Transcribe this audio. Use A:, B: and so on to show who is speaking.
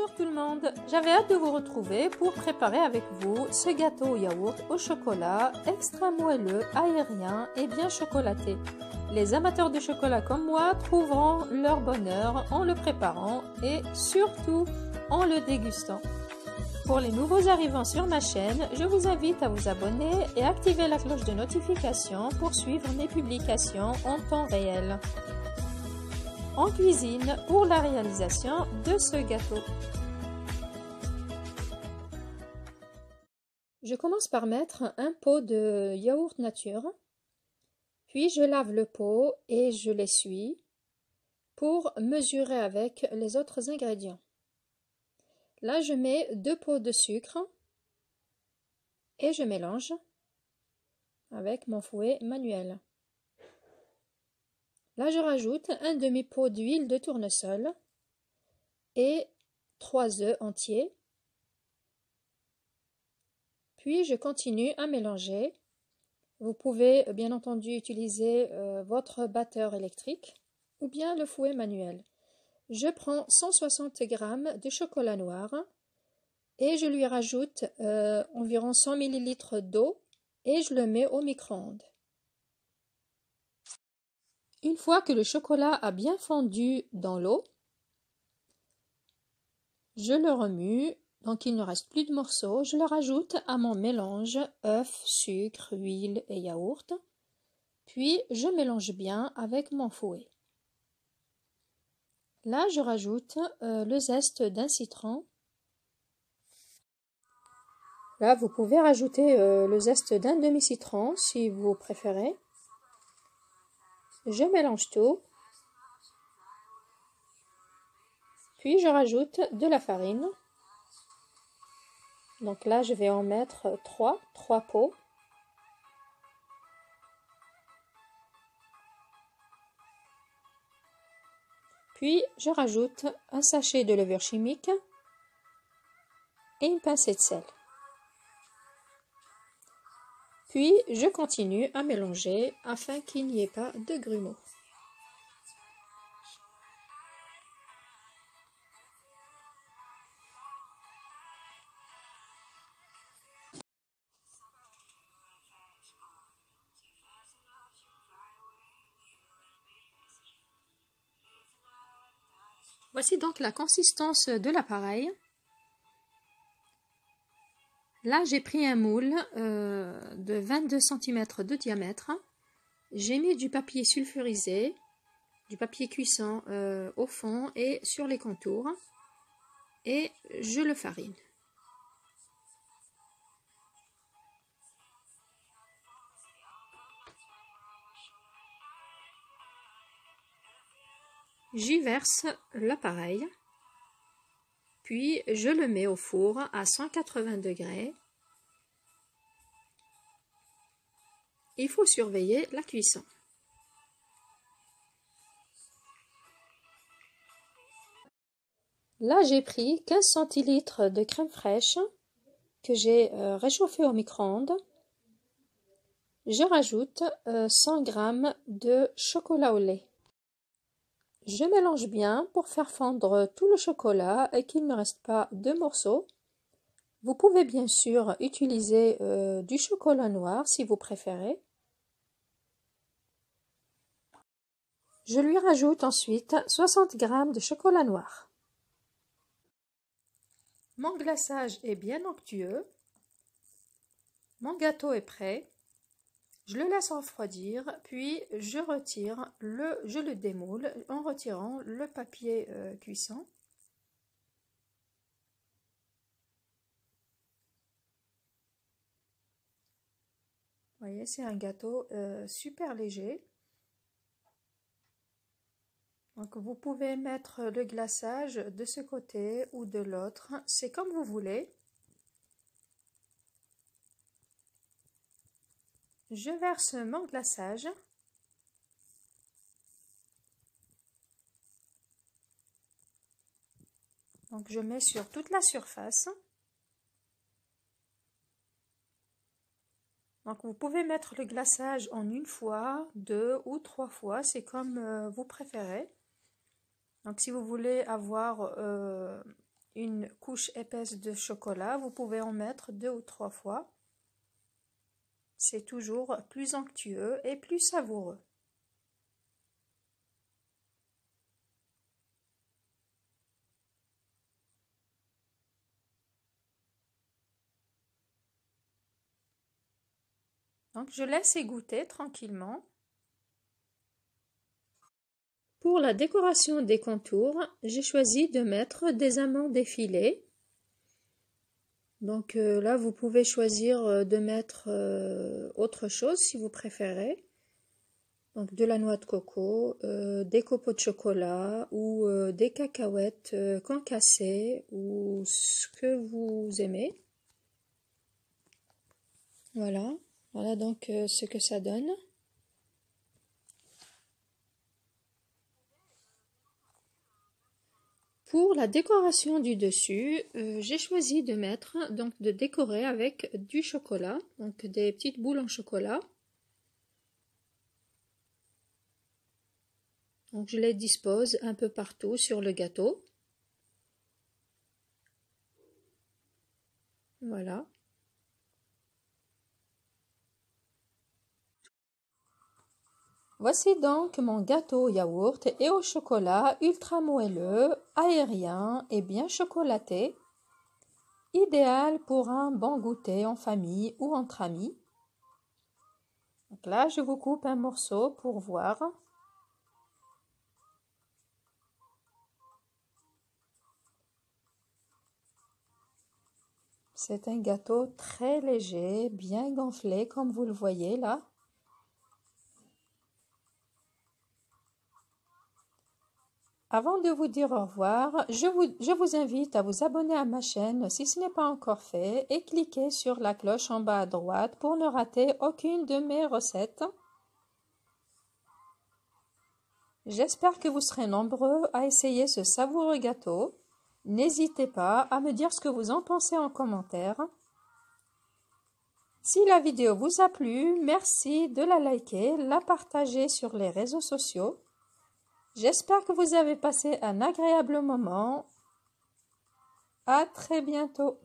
A: Bonjour tout le monde, j'avais hâte de vous retrouver pour préparer avec vous ce gâteau au yaourt au chocolat extra moelleux, aérien et bien chocolaté. Les amateurs de chocolat comme moi trouveront leur bonheur en le préparant et surtout en le dégustant. Pour les nouveaux arrivants sur ma chaîne, je vous invite à vous abonner et activer la cloche de notification pour suivre mes publications en temps réel. En cuisine pour la réalisation de ce gâteau. Je commence par mettre un pot de yaourt nature, puis je lave le pot et je l'essuie pour mesurer avec les autres ingrédients. Là, je mets 2 pots de sucre et je mélange avec mon fouet manuel. Là, je rajoute un demi-pot d'huile de tournesol et 3 œufs entiers. Puis, je continue à mélanger. Vous pouvez bien entendu utiliser votre batteur électrique ou bien le fouet manuel. Je prends 160 g de chocolat noir et je lui rajoute environ 100 ml d'eau et je le mets au micro-ondes. Une fois que le chocolat a bien fondu dans l'eau, je le remue, donc il ne reste plus de morceaux. Je le rajoute à mon mélange œufs, sucre, huile et yaourt. Puis je mélange bien avec mon fouet. Là, je rajoute le zeste d'un citron. Là, vous pouvez rajouter le zeste d'un demi-citron si vous préférez. Je mélange tout. Puis je rajoute de la farine. Donc là, je vais en mettre 3 pots. Puis je rajoute un sachet de levure chimique et une pincée de sel. Puis je continue à mélanger afin qu'il n'y ait pas de grumeaux. Voici donc la consistance de l'appareil. Là, j'ai pris un moule de 22 cm de diamètre. J'ai mis du papier sulfurisé, du papier cuisson au fond et sur les contours. Et je le farine. J'y verse l'appareil, puis je le mets au four à 180 degrés. Il faut surveiller la cuisson. Là, j'ai pris 15 centilitres de crème fraîche que j'ai réchauffée au micro-ondes. Je rajoute 100 g de chocolat au lait. Je mélange bien pour faire fondre tout le chocolat et qu'il ne reste pas de morceaux. Vous pouvez bien sûr utiliser du chocolat noir si vous préférez. Je lui rajoute ensuite 60 g de chocolat noir. Mon glaçage est bien onctueux. Mon gâteau est prêt. Je le laisse refroidir, puis je le démoule en retirant le papier cuisson. Vous voyez, c'est un gâteau super léger. Donc vous pouvez mettre le glaçage de ce côté ou de l'autre, c'est comme vous voulez. Je verse mon glaçage. Donc je mets sur toute la surface. Donc vous pouvez mettre le glaçage en 1 fois, 2 ou 3 fois, c'est comme vous préférez. Donc si vous voulez avoir une couche épaisse de chocolat, vous pouvez en mettre 2 ou 3 fois. C'est toujours plus onctueux et plus savoureux. Donc je laisse égoutter tranquillement. Pour la décoration des contours, j'ai choisi de mettre des amandes effilées. Donc là, vous pouvez choisir de mettre autre chose si vous préférez. Donc de la noix de coco, des copeaux de chocolat ou des cacahuètes concassées ou ce que vous aimez. Voilà, voilà donc ce que ça donne. Pour la décoration du dessus, j'ai choisi de de décorer avec du chocolat, donc des petites boules en chocolat. Donc je les dispose un peu partout sur le gâteau. Voilà. Voici donc mon gâteau au yaourt et au chocolat ultra moelleux, aérien et bien chocolaté, idéal pour un bon goûter en famille ou entre amis. Donc là, je vous coupe un morceau pour voir. C'est un gâteau très léger, bien gonflé comme vous le voyez là. Avant de vous dire au revoir, je vous invite à vous abonner à ma chaîne si ce n'est pas encore fait et cliquez sur la cloche en bas à droite pour ne rater aucune de mes recettes. J'espère que vous serez nombreux à essayer ce savoureux gâteau. N'hésitez pas à me dire ce que vous en pensez en commentaire. Si la vidéo vous a plu, merci de la liker, la partager sur les réseaux sociaux. J'espère que vous avez passé un agréable moment. À très bientôt.